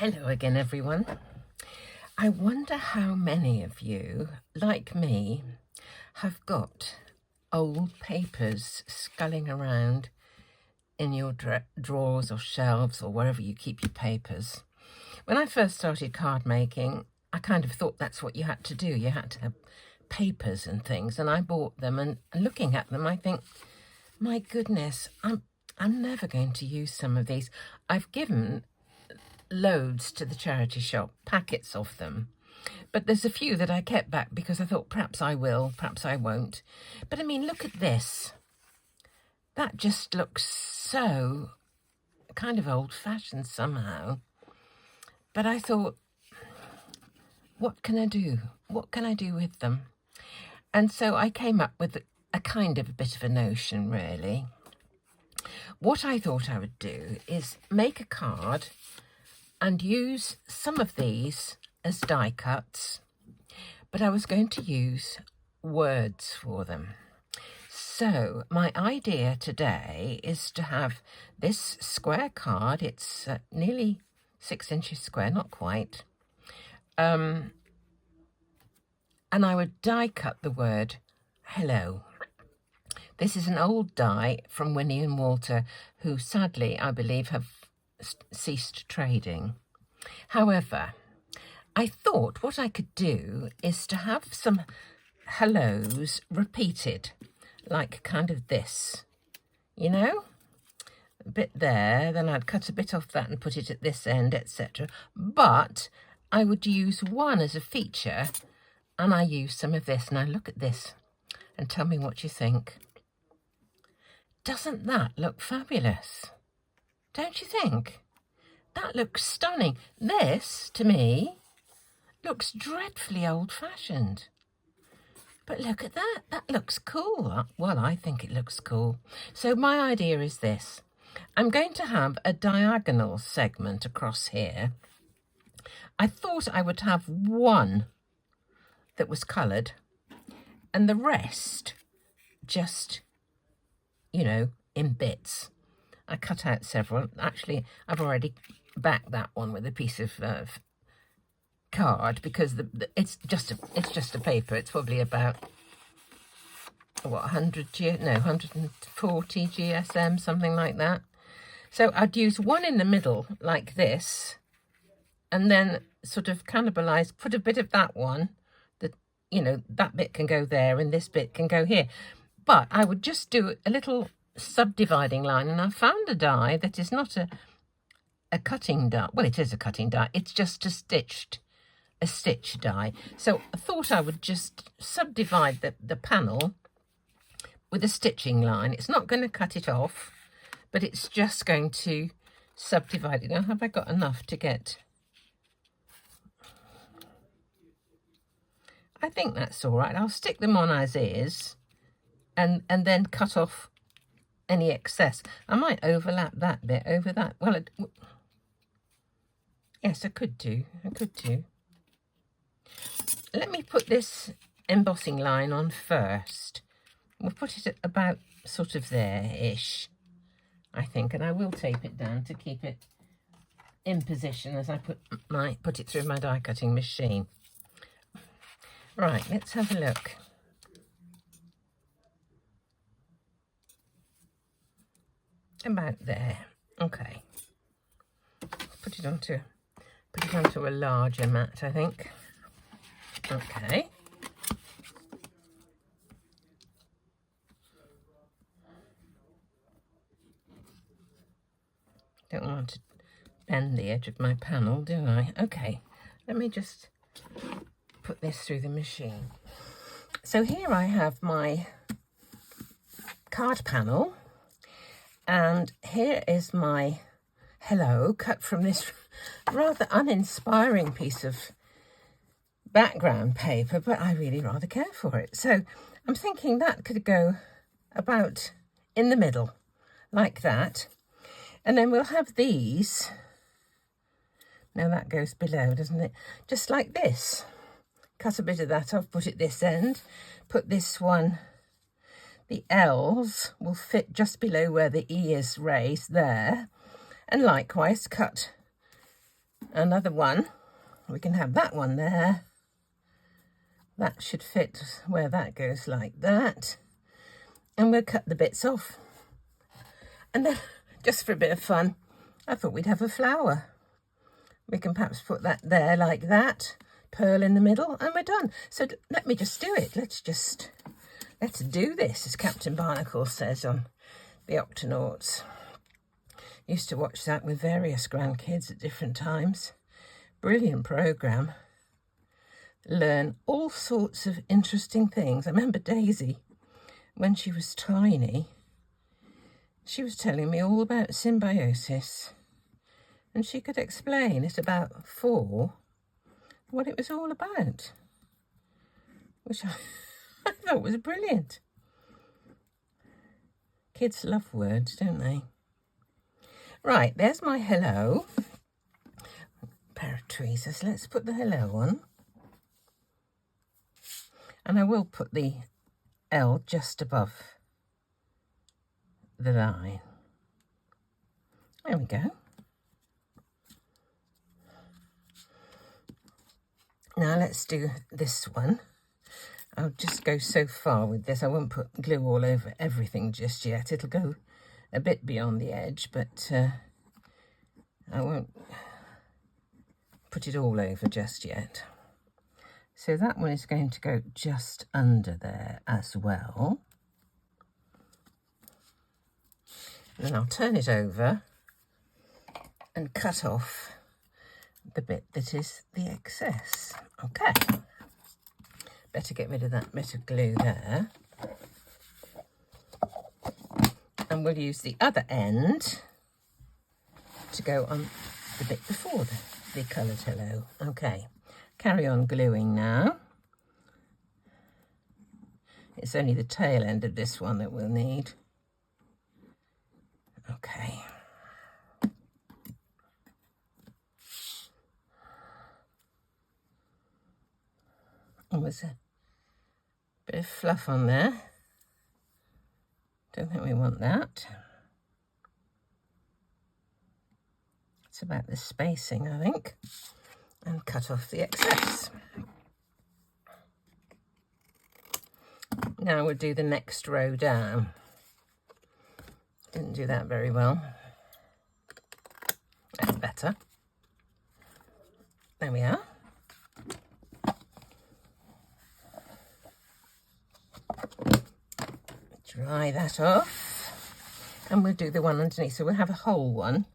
Hello again, everyone. I wonder how many of you, like me, have got old papers sculling around in your drawers or shelves or wherever you keep your papers. When I first started card making, I kind of thought that's what you had to do. You had to have papers and things, and I bought them, and looking at them, I think, my goodness, I'm never going to use some of these. I've given loads to the charity shop, packets of them, but there's a few that I kept back because I thought perhaps I will, perhaps I won't. But I mean, look at this. That just looks so kind of old-fashioned somehow. But I thought, what can I do? What can I do with them? And so I came up with a kind of a bit of a notion, really. What I thought I would do is make a card and use some of these as die cuts, but I was going to use words for them. So my idea today is to have this square card. It's nearly 6 inches square, not quite. And I would die cut the word hello. This is an old die from Winnie and Walter, who sadly, I believe, have ceased trading. However, I thought what I could do is to have some hellos repeated, like kind of this, you know, a bit there, then I'd cut a bit off that and put it at this end, etc. But I would use one as a feature, and I use some of this. Now look at this and tell me what you think. Doesn't that look fabulous? Don't you think? That looks stunning. This, to me, looks dreadfully old-fashioned. But look at that. That looks cool. Well, I think it looks cool. So my idea is this. I'm going to have a diagonal segment across here. I thought I would have one that was coloured and the rest just, you know, in bits. I cut out several. Actually, I've already backed that one with a piece of card because it's just a paper. It's probably about what 140 GSM, something like that. So I'd use one in the middle like this, and then sort of cannibalize, put a bit of that one. That, you know, that bit can go there and this bit can go here. But I would just do a little subdividing line, and I found a die that is not a cutting die. Well, it is a cutting die. It's just a stitch die. So I thought I would just subdivide the panel with a stitching line. It's not going to cut it off, but it's just going to subdivide it. Now, have I got enough to get? I think that's all right. I'll stick them on as is, and then cut off any excess. I might overlap that bit over that. Well, yes, I could do. Let me put this embossing line on first. We'll put it at about sort of there-ish, I think, and I will tape it down to keep it in position as I put it through my die cutting machine. Right, let's have a look. About there. Okay. Put it onto a larger mat, I think. Okay. Don't want to bend the edge of my panel, do I? Okay. Let me just put this through the machine. So here I have my card panel. And here is my hello cut from this rather uninspiring piece of background paper, but I really rather care for it. So I'm thinking that could go about in the middle, like that. And then we'll have these. Now that goes below, doesn't it? Just like this. Cut a bit of that off, put it this end, put this one. The L's will fit just below where the E is raised there, and likewise cut another one. We can have that one there. That should fit where that goes, like that. And we'll cut the bits off. And then, just for a bit of fun, I thought we'd have a flower. We can perhaps put that there like that, pearl in the middle, and we're done. So let me just do it. Let's do this, as Captain Barnacle says on the Octonauts. Used to watch that with various grandkids at different times. Brilliant programme. Learn all sorts of interesting things. I remember Daisy, when she was tiny, she was telling me all about symbiosis. And she could explain at about 4 what it was all about, which I thought was brilliant. Kids love words, don't they? Right, there's my hello. Pair of tweezers. Let's put the hello on. And I will put the L just above the line. There we go. Now let's do this one. I'll just go so far with this. I won't put glue all over everything just yet. It'll go a bit beyond the edge, but I won't put it all over just yet. So that one is going to go just under there as well. And then I'll turn it over and cut off the bit that is the excess. Okay. Better get rid of that bit of glue there. And we'll use the other end to go on the bit before the coloured hello. Okay. Carry on gluing now. It's only the tail end of this one that we'll need. Okay. Oh, there's a bit of fluff on there. Don't think we want that. It's about the spacing, I think. And cut off the excess. Now we'll do the next row down. Didn't do that very well. That's better. There we are. Dry that off. And we'll do the one underneath. So we'll have a whole one.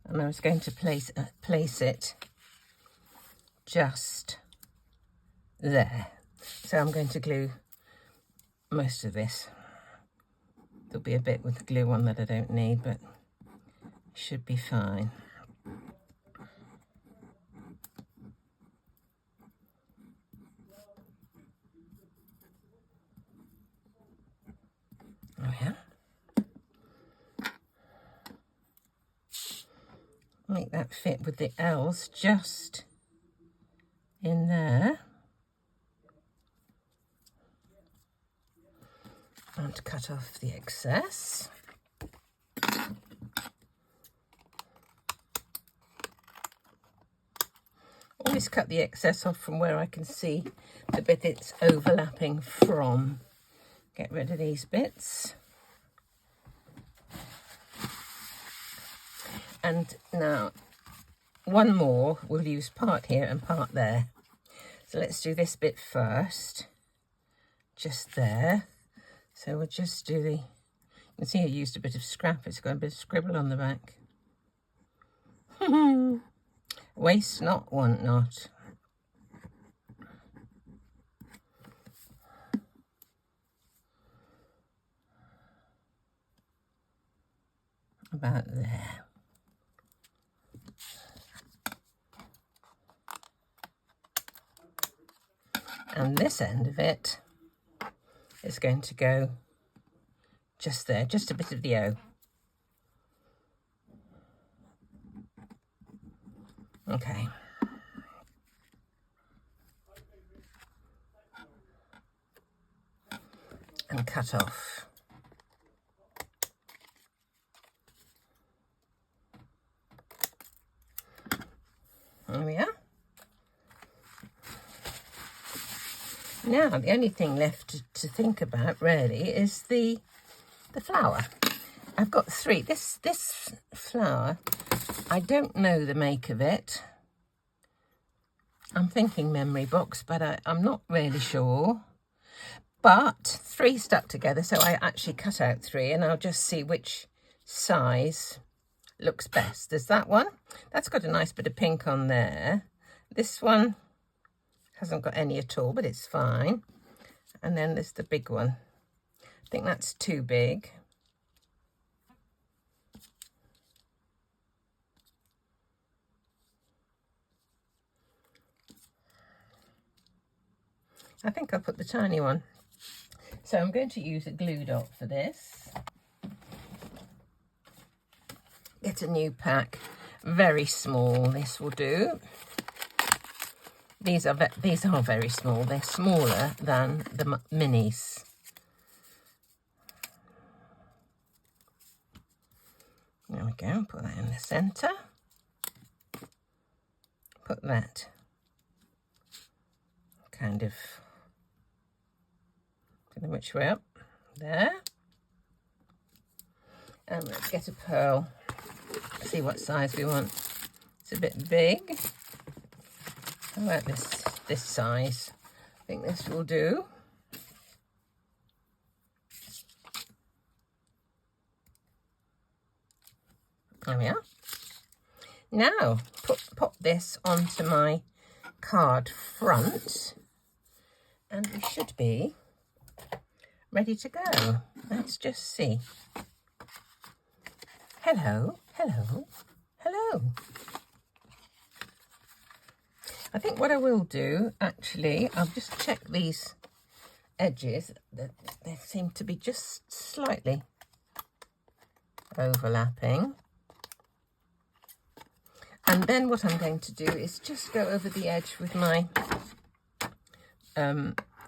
And I was going to place it just there. So I'm going to glue most of this. There'll be a bit with glue on that I don't need, but should be fine. Oh yeah. Make that fit with the L's just in there. And cut off the excess. Always cut the excess off from where I can see the bit it's overlapping from. Get rid of these bits. And now one more, we'll use part here and part there. So let's do this bit first, just there. So we'll just do the, you can see I used a bit of scrap, it's got a bit of scribble on the back. Waste not, want not. About there. And this end of it is going to go just there, just a bit of the O. Okay. And cut off. Now, the only thing left to think about really is the flower. I've got 3. This flower, I don't know the make of it. I'm thinking memory box, but I'm not really sure. But 3 stuck together, so I actually cut out 3, and I'll just see which size looks best. There's that one. That's got a nice bit of pink on there. This one hasn't got any at all, but it's fine. And then there's the big one. I think that's too big. I think I'll put the tiny one. So I'm going to use a glue dot for this. Get a new pack, very small. This will do. These are very small. They're smaller than the minis. There we go. Put that in the centre. Put that kind of, don't know which way up. There. And let's get a pearl. See what size we want. It's a bit big. How about this size? I think this will do. There we are. Now, pop this onto my card front, and we should be ready to go. Let's just see. Hello, hello, hello. I think what I will do, actually, I'll just check these edges. They seem to be just slightly overlapping. And then what I'm going to do is just go over the edge with my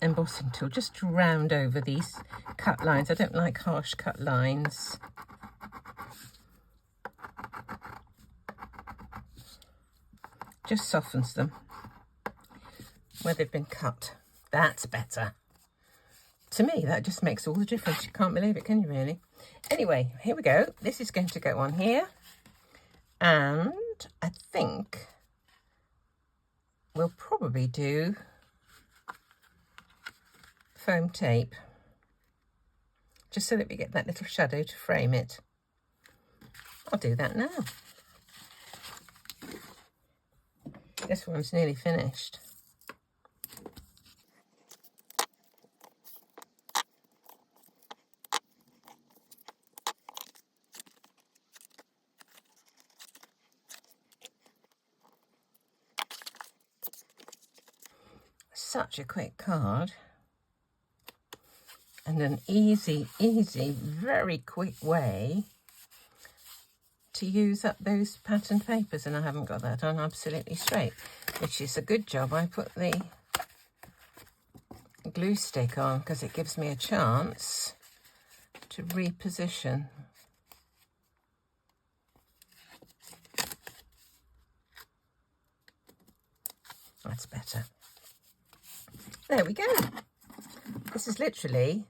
embossing tool, just to round over these cut lines. I don't like harsh cut lines. Just softens them where they've been cut. That's better. To me, that just makes all the difference. You can't believe it, can you really? Anyway, here we go. This is going to go on here. And I think we'll probably do foam tape, just so that we get that little shadow to frame it. I'll do that now. This one's nearly finished. Such a quick card, and an easy, very quick way to use up those patterned papers, and I haven't got that on absolutely straight, which is a good job. I put the glue stick on because it gives me a chance to reposition. That's better. There we go. This is literally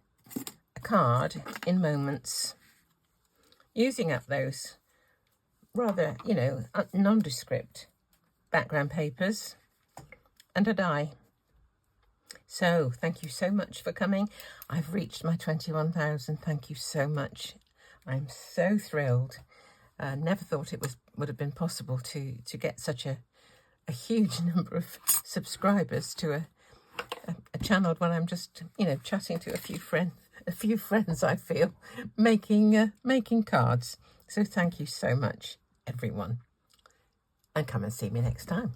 a card in moments, using up those rather, nondescript background papers and a die. So thank you so much for coming. I've reached my 21,000. Thank you so much. I'm so thrilled. Never thought it would have been possible to get such a huge number of subscribers to a channel when I'm just, chatting to a few friends, I feel, making cards. So thank you so much, everyone. And come and see me next time.